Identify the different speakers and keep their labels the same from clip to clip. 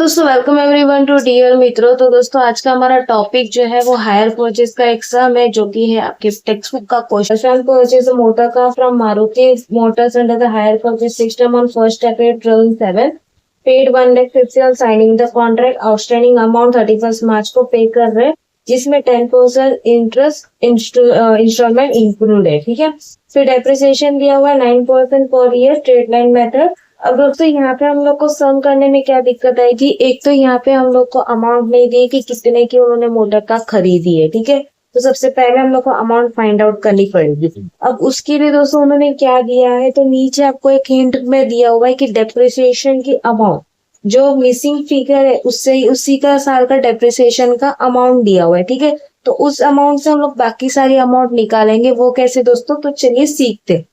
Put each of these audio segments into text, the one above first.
Speaker 1: दोस्तों welcome everyone to dear मित्रों। तो दोस्तों आज का हमारा टॉपिक जो है वो हायर परचेज का एग्जाम है, जो कि है आपके टेक्स्ट बुक का क्वेश्चन। परचेज मोटर का from Maruti Motors under the hire purchase system on 1st April 2007 paid 1,50,000 on signing the contract. Outstanding amount 31 मार्च को पे कर रहे हैं, जिसमें 10% इंटरेस्ट इंस्टॉलमेंट इंक्लूड है। ठीक है, फिर डेप्रिसिएशन दिया हुआ है 9% per year, straight line method. अब दोस्तों यहाँ पे हम लोग को सम करने में क्या दिक्कत आई थी, एक तो यहाँ पे हम लोग को अमाउंट नहीं दी कि कितने की उन्होंने मोटर कार खरीदी है। ठीक है, तो सबसे पहले हम लोग को अमाउंट फाइंड आउट करनी पड़ेगी। अब उसके लिए दोस्तों उन्होंने क्या दिया है, तो नीचे आपको एक हिंट में दिया हुआ है कि डेप्रिसिएशन की अमाउंट जो मिसिंग फिगर है उससे उसी का साल का डेप्रिसिएशन का अमाउंट दिया हुआ है। ठीक है, तो उस अमाउंट से हम लोग बाकी सारी अमाउंट निकालेंगे। वो कैसे दोस्तों, तो चलिए सीखते।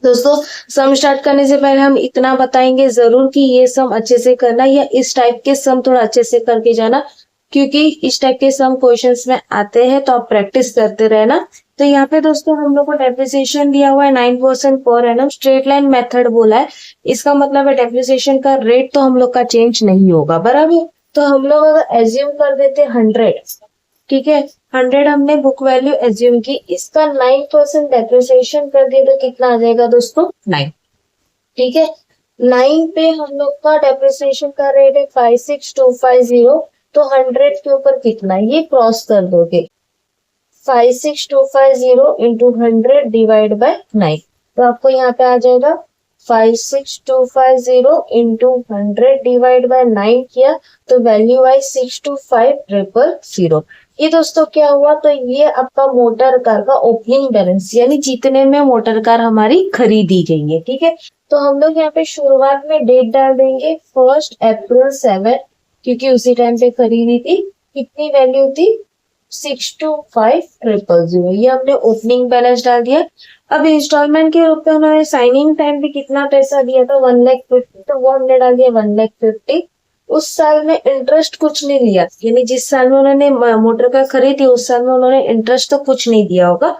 Speaker 1: दोस्तों सम स्टार्ट करने से पहले हम इतना बताएंगे जरूर कि ये सम अच्छे से करना, या इस टाइप के सम थोड़ा अच्छे से करके जाना, क्योंकि इस टाइप के सम क्वेश्चंस में आते हैं, तो आप प्रैक्टिस करते रहना। तो यहाँ पे दोस्तों हम लोग को डेप्रिसिएशन दिया हुआ है 9% per annum, straight line method बोला है। इसका मतलब है डेप्रिसिएशन का रेट तो हम लोग का चेंज नहीं होगा, बराबर। तो हम लोग अगर एज्यूम कर देते 100, ठीक है, 100 हमने बुक वैल्यू एज्यूम की, इसका 9% डेप्रिसिएशन कर दिया तो कितना आ जाएगा दोस्तों, 9। ठीक है, 9 पे हम लोग का डेप्रिसिएशन का रेट है 56250, तो 100 के ऊपर कितना, ये क्रॉस कर दोगे 56250 इंटू 100 डिवाइड बाय 9, तो आपको यहाँ पे आ जाएगा 56250 इंटू 100 डिवाइड बाय 9 किया तो वैल्यू आई 625000। ये दोस्तों क्या हुआ, तो ये आपका मोटर कार का ओपनिंग बैलेंस, यानी जितने में मोटर कार हमारी खरीदी गई है। ठीक है, तो हम लोग यहाँ पे शुरुआत में डेट डाल देंगे 1st April 7, क्योंकि उसी टाइम पे खरीदी थी। कितनी वैल्यू थी, 625000, ये हमने ओपनिंग बैलेंस डाल दिया। अब इंस्टॉलमेंट के रूप में उन्होंने साइनिंग टाइम पे कितना पैसा दिया था, 1,50,000, तो वो हमने डाल दिया 1,50,000। उस साल में इंटरेस्ट कुछ नहीं लिया, यानी जिस साल में उन्होंने मोटर कार खरीदी उस साल में उन्होंने इंटरेस्ट तो कुछ नहीं दिया होगा।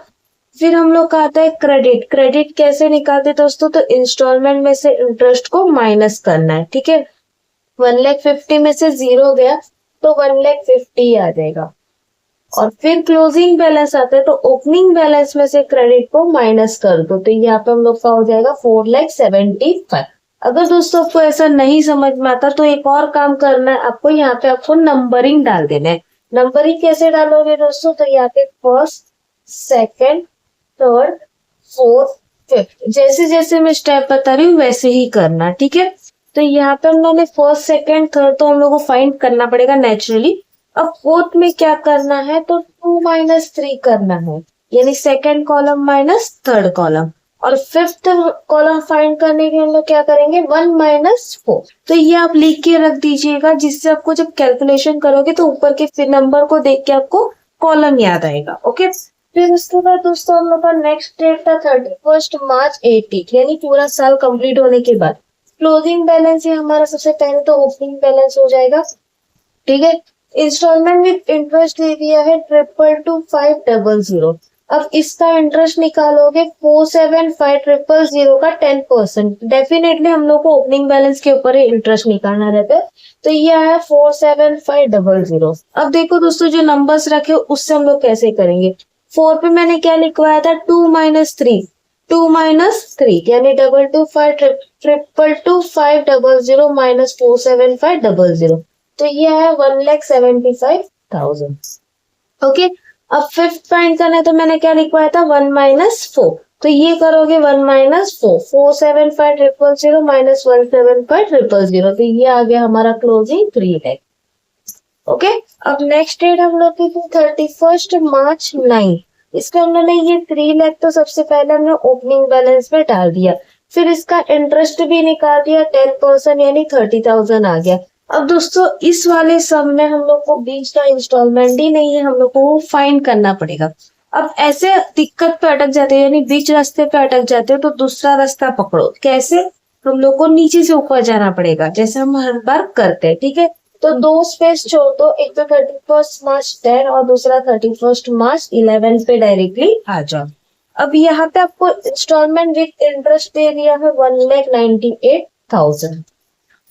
Speaker 1: फिर हम लोग का आता है क्रेडिट। क्रेडिट कैसे निकालते दोस्तों, तो इंस्टॉलमेंट में से इंटरेस्ट को माइनस करना है। ठीक है, 1,50,000 में से 0 गया तो 1,50,000 आ जाएगा। और फिर क्लोजिंग बैलेंस आता है, तो ओपनिंग बैलेंस में से क्रेडिट को माइनस कर दो, तो यहाँ पे हम लोग का हो जाएगा 4,75,000। अगर दोस्तों आपको ऐसा नहीं समझ में आता तो एक और काम करना है आपको, यहाँ पे आपको नंबरिंग डाल देना है। नंबरिंग कैसे डालोगे दोस्तों, तो यहाँ पे 1st, 2nd, 3rd, 4th, 5th, जैसे जैसे मैं स्टेप बता रही हूँ वैसे ही करना। ठीक है, तो यहाँ पे हम लोगों ने 1st, 2nd, 3rd तो हम लोग को फाइंड करना पड़ेगा नेचुरली। अब 4th में क्या करना है, तो 2 - 3 करना है, यानी 2nd column minus 3rd column. और 5th कॉलम फाइंड करने के हम लोग क्या करेंगे, 1 - 4। तो ये आप लिख के रख दीजिएगा, जिससे आपको जब कैलकुलेशन करोगे तो ऊपर के नंबर को देख के आपको कॉलम याद आएगा। ओके, फिर उसके बाद दोस्तों हम लोग का नेक्स्ट डेट था 31 मार्च 80, यानी पूरा साल कंप्लीट होने के बाद क्लोजिंग बैलेंस है हमारा। सबसे पहले तो ओपनिंग बैलेंस हो जाएगा। ठीक है, इंस्टॉलमेंट विद इंटरेस्ट दे दिया है 222,500। अब इसका इंटरेस्ट निकालोगे 475,000 का 10%। डेफिनेटली हम लोग को ओपनिंग बैलेंस के ऊपर ही इंटरेस्ट निकालना रहता है, तो ये आया 47500। अब देखो दोस्तों जो नंबर्स रखे उससे हम लोग कैसे करेंगे। 4 पे मैंने क्या लिखवाया था, 2 - 3, 2 - 3 यानी 222,500 माइनस 47500, तो ये है 1,75,000। ओके, अब 5th फाइंड करना है, तो मैंने क्या लिखवाया था 1 - 4, तो ये करोगे 1 - 4, 475,000 माइनस 175,000, तो ये आ गया हमारा क्लोजिंग 3 लाख। ओके, अब नेक्स्ट डेट हम लोग की थी 31 मार्च 9। इसका हमने ये 3 लाख तो सबसे पहले हमने ओपनिंग बैलेंस में डाल दिया, फिर इसका इंटरेस्ट भी निकाल दिया 10%, यानी 30,000 आ गया। अब दोस्तों इस वाले सम में हम लोग को बीच का इंस्टॉलमेंट ही नहीं है, हम लोग को फाइंड करना पड़ेगा। अब ऐसे दिक्कत पे अटक जाते हैं, यानी बीच रास्ते पे अटक जाते हो, तो दूसरा रास्ता पकड़ो। कैसे, हम लोग को नीचे से ऊपर जाना पड़ेगा, जैसे हम हर बार करते हैं। ठीक है, तो 2 स्पेस छोड़ दो, एक तो 31 मार्च 10 और दूसरा 31 मार्च 11 पे डायरेक्टली आ जाओ। अब यहाँ पे आपको इंस्टॉलमेंट विद इंटरेस्ट दे दिया है 1,98,000।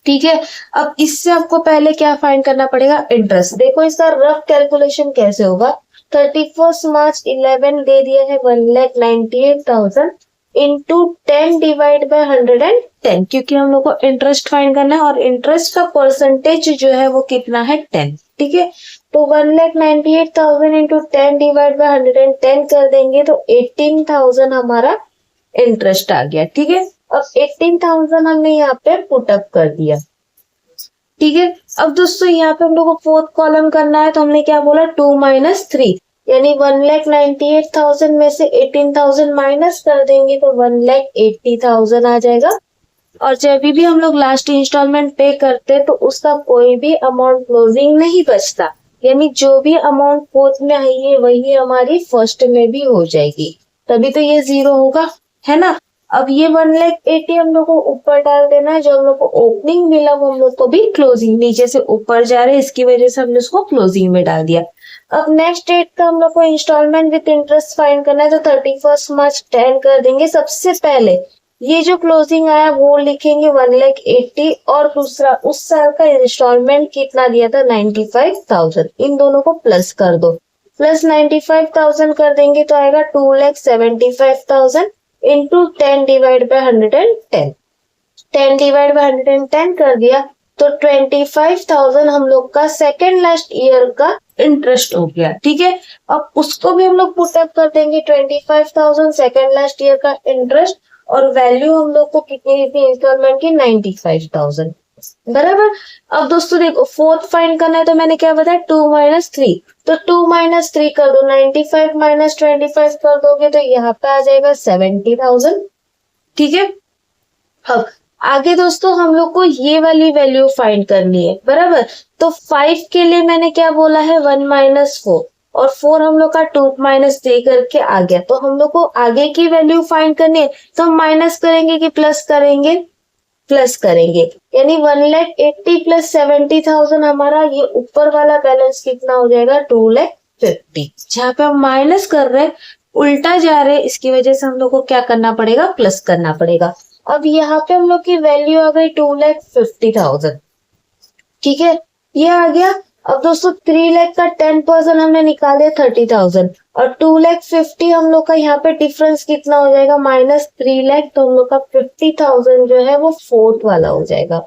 Speaker 1: ठीक है। अब इससे आपको पहले क्या फाइंड करना पड़ेगा, इंटरेस्ट। देखो इसका रफ कैलकुलेशन कैसे होगा। 31 मार्च 11 दे दिया है 1,98,000 इंटू 10 डिवाइड बाय 110, क्योंकि हम लोग को इंटरेस्ट फाइंड करना है और इंटरेस्ट का परसेंटेज जो है वो कितना है 10। ठीक है, तो 1,98,000 इंटू 10 डिवाइड बाय 110 कर देंगे तो 18,000 हमारा इंटरेस्ट आ गया। ठीक है, अब 18,000 हमने यहाँ पे पुटअप कर दिया। ठीक है, अब दोस्तों यहाँ पे हम लोग को फोर्थ कॉलम करना है, तो हमने क्या बोला 2 माइनस 3, यानी 1,98,000 में से 18,000 माइनस कर देंगे तो 1,80,000 आ जाएगा। और जब भी हम लोग लास्ट इंस्टॉलमेंट पे करते तो उसका कोई भी अमाउंट क्लोजिंग नहीं बचता, यानी जो भी अमाउंट फोर्थ में आई है वही हमारी फर्स्ट में भी हो जाएगी, तभी तो ये 0 होगा, है ना। अब ये 1,80,000 हम लोग को ऊपर डाल देना है, जो हम लोग को ओपनिंग मिला वो हम लोग को भी क्लोजिंग, नीचे से ऊपर जा रहे हैं इसकी वजह से हमने उसको क्लोजिंग में डाल दिया। अब नेक्स्ट डेट का हम लोग को इंस्टॉलमेंट विद इंटरेस्ट फाइंड करना है, तो 31 मार्च 10 कर देंगे। सबसे पहले ये जो क्लोजिंग आया वो लिखेंगे 1,80,000 और दूसरा उस साल का इंस्टॉलमेंट कितना दिया था 95,000, इन दोनों को प्लस कर दो, प्लस 95,000 कर देंगे तो आएगा 2,75,000 into 10 divide by 110, 10 divide by 110 कर दिया तो 25,000 हम लोग का सेकेंड लास्ट ईयर का इंटरेस्ट हो गया। ठीक है, अब उसको भी हम लोग पुटअप कर देंगे 25,000 सेकेंड लास्ट ईयर का इंटरेस्ट, और वैल्यू हम लोग को कितनी दी थी इंस्टॉलमेंट की 95,000, बराबर। अब दोस्तों देखो फोर्थ फाइंड करना है, तो मैंने क्या बताया 2 माइनस 3, तो 2 माइनस 3 कर दो, 95 माइनस 25 कर दोगे तो यहाँ पे आ जाएगा 70,000। ठीक है, अब आगे दोस्तों हम लोग को ये वाली वैल्यू फाइंड करनी है, बराबर। तो 5 के लिए मैंने क्या बोला है 1 माइनस 4, और 4 हम लोग का 2 माइनस 3 करके आ गया, तो हम लोग को आगे की वैल्यू फाइंड करनी है, तो हम माइनस करेंगे कि प्लस करेंगे, प्लस करेंगे, यानी 1,80,000 प्लस 70,000 हमारा ये ऊपर वाला बैलेंस कितना हो जाएगा 2,50,000। जहाँ पे हम माइनस कर रहे हैं उल्टा जा रहे हैं, इसकी वजह से हम लोग को क्या करना पड़ेगा, प्लस करना पड़ेगा। अब यहाँ पे हम लोग की वैल्यू आ गई 2,50,000। ठीक है, ये आ गया। अब दोस्तों 3 लाख का 10% हमने निकाल दिया 30,000, और 2,50,000 हम लोग का यहाँ पे डिफरेंस कितना हो जाएगा माइनस 3 लाख, तो हम लोग का 50,000 जो है वो फोर्थ वाला हो जाएगा।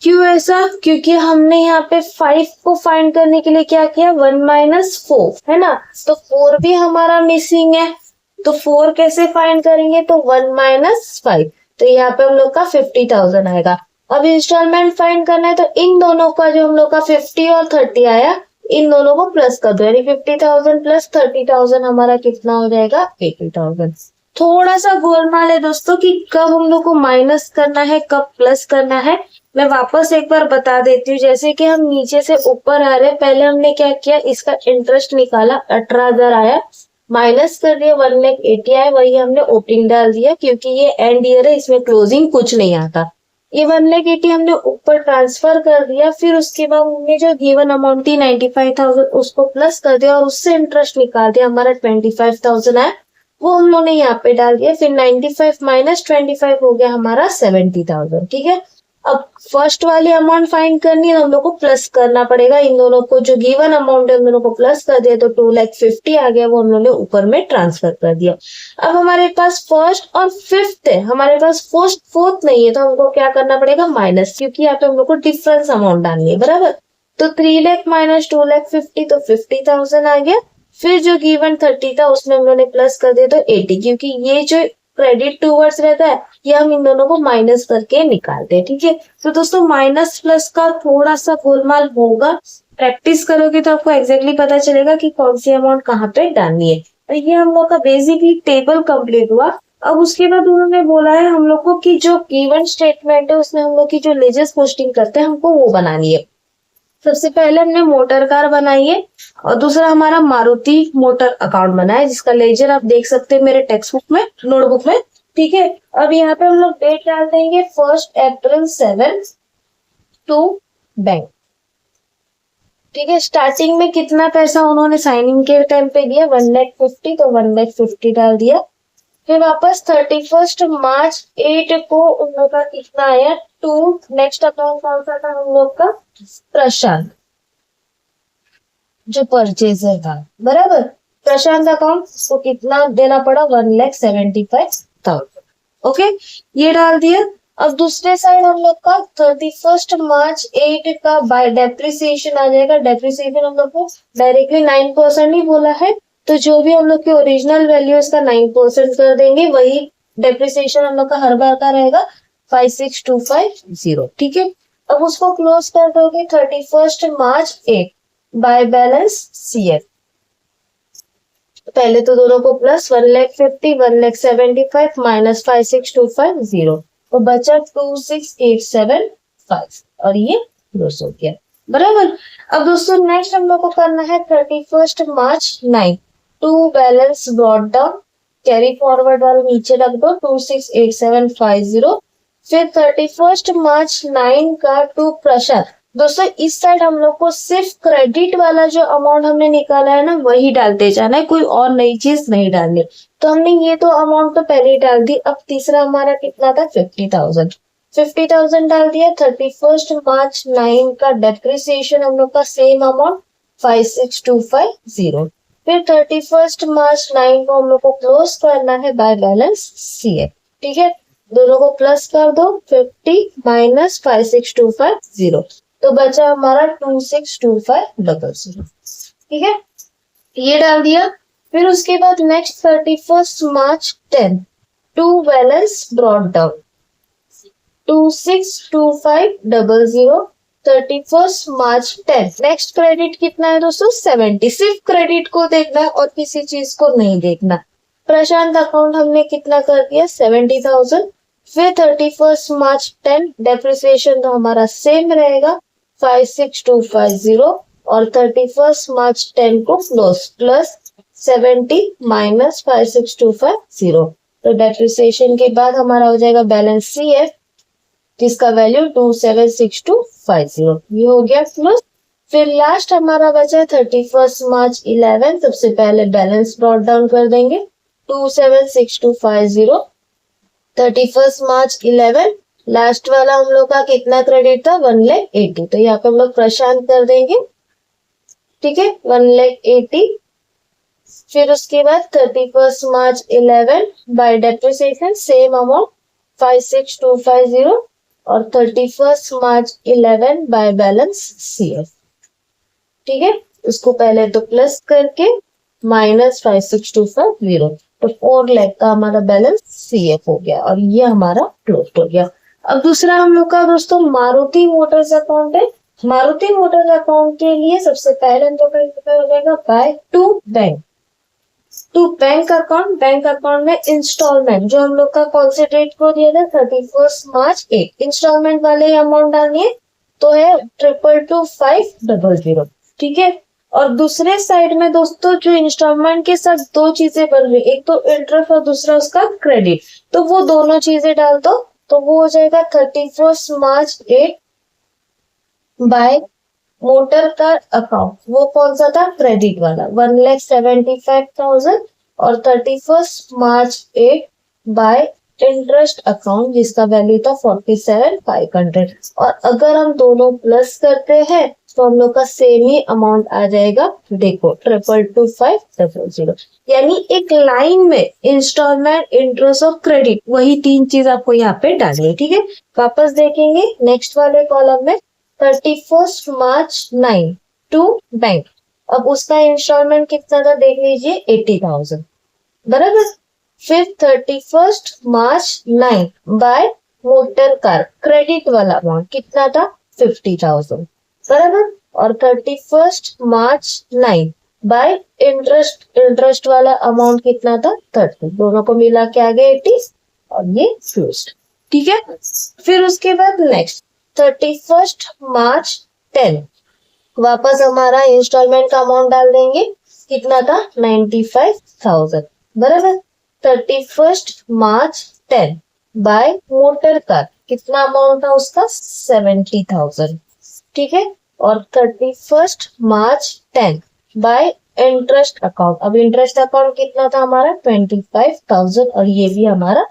Speaker 1: क्यों ऐसा, क्योंकि हमने यहाँ पे 5 को फाइंड करने के लिए क्या किया 1 माइनस 4, है ना, तो 4 भी हमारा मिसिंग है, तो 4 कैसे फाइंड करेंगे, तो 1 माइनस 5, तो यहाँ पे हम लोग का 50,000 आएगा। अब इंस्टॉलमेंट फाइंड करना है, तो इन दोनों का जो हम लोग का 50 और 30 आया, इन दोनों को प्लस कर दो, यानी 50,000 प्लस 30,000 हमारा कितना हो जाएगा 80,000। थोड़ा सा गोलमाल है दोस्तों कि कब हम लोग को माइनस करना है कब प्लस करना है, मैं वापस एक बार बता देती हूँ। जैसे कि हम नीचे से ऊपर आ रहे हैं, पहले हमने क्या किया, इसका इंटरेस्ट निकाला 18,000 आया, माइनस कर दिया 1,80,000 आया, वही हमने ओपनिंग डाल दिया, क्योंकि ये एंड ईयर है इसमें क्लोजिंग कुछ नहीं आता। ये 1,80,000 हमने ऊपर ट्रांसफर कर दिया, फिर उसके बाद हमने जो गिवन अमाउंट थी 95,000 उसको प्लस कर दिया और उससे इंटरेस्ट निकाल दिया, हमारा 25,000 आया, वो हम लोगों ने यहाँ पे डाल दिया, फिर 95 माइनस 25 हो गया हमारा 70,000। ठीक है, अब फर्स्ट वाली अमाउंट फाइंड करनी है, हम लोग को प्लस करना पड़ेगा इन दोनों को, जो गिवन अमाउंट है उन दोनों को प्लस कर दिया तो 2,50,000 आ गया, वो हम लोगों ने ऊपर में ट्रांसफर कर दिया। अब हमारे पास फर्स्ट और फिफ्थ है, हमारे पास फर्स्ट फोर्थ नहीं है, तो हमको क्या करना पड़ेगा माइनस, क्योंकि यहाँ पे हम लोग को डिफरेंस अमाउंट डालनी है, बराबर। तो 3 लाख माइनस 2,50,000 तो 50,000 आ गया, फिर जो गिवन 30 था उसमें हम लोगों ने प्लस कर दिया तो 80, क्योंकि ये जो क्रेडिट टूवर्ड्स रहता है ये हम इन दोनों को माइनस करके निकालते हैं। ठीक है, तो दोस्तों माइनस प्लस का थोड़ा सा गोलमाल होगा, प्रैक्टिस करोगे तो आपको एग्जैक्टली पता चलेगा कि कौन सी अमाउंट कहाँ पे डालनी है। तो ये हम लोग का बेसिकली टेबल कंप्लीट हुआ। अब उसके बाद उन्होंने बोला है हम लोग को कि जो गिवन स्टेटमेंट है उसमें हम लोग की जो लेजर्स पोस्टिंग करते हैं हमको वो बनानी है। सबसे पहले हमने मोटर कार बनाई है और दूसरा हमारा मारुति मोटर अकाउंट बना है, जिसका लेजर आप देख सकते हैं मेरे टेक्स्ट बुक में, नोटबुक में। ठीक है, अब यहाँ पे हम लोग डेट डाल देंगे 1 अप्रैल 7 टू बैंक। ठीक है, स्टार्टिंग में कितना पैसा उन्होंने साइनिंग के टाइम पे दिया 1,50,000, तो 1,50,000 डाल दिया। फिर वापस 31 मार्च 8 को उन लोग का कितना आया 2। नेक्स्ट अकाउंट कौन सा था हम लोग का प्रशांत, जो परचेजर था, बराबर। प्रशांत अकाउंट को कितना देना पड़ा 1,75,000। ओके, ये डाल दिया। अब दूसरे साइड हम लोग का 31 मार्च 8 का बाय डेप्रिसिएशन आ जाएगा। डेप्रिसिएशन हम लोग को डायरेक्टली 9% ही बोला है, तो जो भी हम लोग की ओरिजिनल वैल्यू इसका 9% कर देंगे, वही डेप्रिसिएशन हम लोग का हर बार का रहेगा 56,250। ठीक है, अब उसको क्लोज कर दोगे 31 मार्च 8 बाय बैलेंस CF। पहले तो दोनों को प्लस 1,50,000 1,75,000 माइनस 56,250, तो बचा 26,875 और ये क्लोज हो गया, बराबर। अब दोस्तों नेक्स्ट हम लोग को करना है 31 March 9 to balance brought down, carry forward वाला नीचे रख दो 26,8750। फिर 31 मार्च 9 का टू प्रशांत। दोस्तों इस साइड हम लोग को सिर्फ क्रेडिट वाला जो अमाउंट हमने निकाला है ना वही डालते जाना है, कोई और नई चीज नहीं डालनी। तो हमने ये तो अमाउंट तो पहले ही डाल दी। अब तीसरा हमारा कितना था 50,000, 50,000 डाल दिया। 31 मार्च 9 का डेप्रिसिएशन हम लोग का सेम अमाउंट 56,250। फिर 31 मार्च 9 को हम लोग को क्लोज करना है बाय बैलेंस CF। ठीक है, दोनों को प्लस कर दो 50 माइनस 56,250, तो बचा हमारा 26,250। ठीक है, ये डाल दिया। फिर उसके बाद next 31 March 10 to balance brought down 26,2500। 31 March 10 next credit कितना है दोस्तों 70। सिर्फ क्रेडिट को देखना है और किसी चीज को नहीं देखना। प्रशांत अकाउंट हमने कितना कर दिया 70,000। फिर 31 मार्च 10 डेप्रिसिएशन तो हमारा सेम रहेगा 56,250 और 31 मार्च 10 को क्लोज प्लस 70 माइनस 56,250, तो डेप्रिसिएशन के बाद हमारा हो जाएगा बैलेंस CF जिसका वैल्यू 276250। ये हो गया क्लोज। फिर लास्ट हमारा बचा 31 मार्च 11। सबसे पहले बैलेंस ब्रॉट डाउन कर देंगे 276250। 31 मार्च 11 लास्ट वाला हम लोग का कितना क्रेडिट था 1,80,000, तो यहाँ पे हम लोग प्रशांत कर देंगे। ठीक है, 1,80,000। फिर उसके बाद 31 मार्च 11 बाय डेप्रिसिएशन सेम अमाउंट 56,250 और 31 मार्च 11 बाय बैलेंस CF। ठीक है, उसको पहले तो प्लस करके माइनस 56,250, तो 4 लाख का हमारा बैलेंस CF हो गया और ये हमारा क्लोज हो गया। अब दूसरा हम लोग का दोस्तों मारुति मोटर्स अकाउंट है। मारुति मोटर्स अकाउंट के लिए सबसे पहले हम लोग का हो जाएगा by to bank, to bank account. Bank account में इंस्टॉलमेंट जो हम लोग का कौन से डेट को दिया था 31 मार्च 8। इंस्टॉलमेंट वाले अमाउंट डालिए तो है 222,500। ठीक है, और दूसरे साइड में दोस्तों जो इंस्टॉलमेंट के साथ दो चीजें बन रही, एक तो इंटरेस्ट और दूसरा उसका क्रेडिट, तो वो दोनों चीजें डाल दो तो वो हो जाएगा 31 मार्च 8 बाय मोटर कार अकाउंट। वो कौन सा था क्रेडिट वाला 1,75,000 और 31 मार्च 8 बाय इंटरेस्ट अकाउंट जिसका वैल्यू था 47,500। और अगर हम दोनों प्लस करते हैं तो हम लोग का सेम ही अमाउंट आ जाएगा। देखो 222,500, यानी एक लाइन में इंस्टॉलमेंट इंटरेस्ट और क्रेडिट वही तीन चीज आपको यहाँ पे डालनी है। ठीक है, वापस देखेंगे नेक्स्ट वाले कॉलम में 31 मार्च 9 टू बैंक। अब उसका इंस्टॉलमेंट कितना था देख लीजिए 80,000, बराबर। फिर 31 March 9 bye motor car credit वाला अमाउंट कितना था 50,000, बराबर। और 31 मार्च 9 बाय इंटरेस्ट वाला अमाउंट कितना था 30, दोनों को मिला के आ गया 80 और ये क्लोज्ड। ठीक है, फिर उसके बाद नेक्स्ट 31 मार्च 10 वापस हमारा इंस्टॉलमेंट का अमाउंट डाल देंगे कितना था 95,000, बराबर। 31 मार्च 10 बाय मोटर कार कितना अमाउंट था उसका 70,000। ठीक है, और 31 मार्च 10 बाय इंटरेस्ट अकाउंट। अब इंटरेस्ट अकाउंट कितना था हमारा 25,000 और ये भी हमारा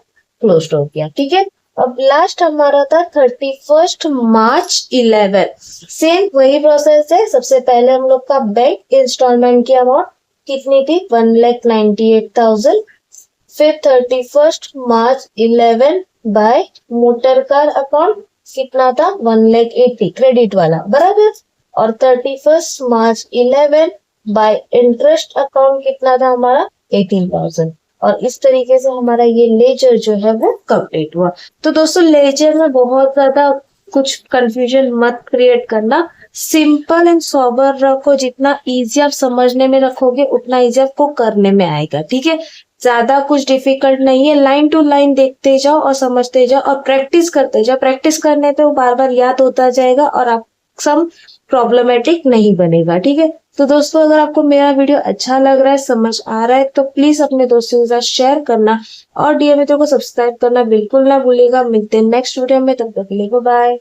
Speaker 1: क्लोज हो गया। ठीक है, अब लास्ट हमारा था 31 मार्च 11। सेम वही प्रोसेस है। सबसे पहले हम लोग का बैंक इंस्टॉलमेंट की अमाउंट कितनी थी 1,98,000। फिर 31 मार्च 11 बाय मोटर कार अकाउंट कितना था 1,80,000 क्रेडिट वाला, बराबर। और 31 मार्च 11 बाय इंटरेस्ट अकाउंट कितना था हमारा 18,000। और इस तरीके से हमारा ये लेजर जो है वो कंप्लीट हुआ। तो दोस्तों लेजर में बहुत ज्यादा कुछ कंफ्यूजन मत क्रिएट करना, सिंपल एंड सोबर रखो। जितना इजी आप समझने में रखोगे उतना इजी आपको करने में आएगा। ठीक है, ज्यादा कुछ डिफिकल्ट नहीं है। लाइन टू लाइन देखते जाओ और समझते जाओ और प्रैक्टिस करते जाओ। प्रैक्टिस करने पे वो बार बार याद होता जाएगा और आप सम प्रॉब्लमेटिक नहीं बनेगा। ठीक है, तो दोस्तों अगर आपको मेरा वीडियो अच्छा लग रहा है, समझ आ रहा है, तो प्लीज अपने दोस्तों के साथ शेयर करना और डीएम मित्रों को सब्सक्राइब करना बिल्कुल ना भूलिएगा। मिलते हैं नेक्स्ट वीडियो में, तब तक के लिए बाय।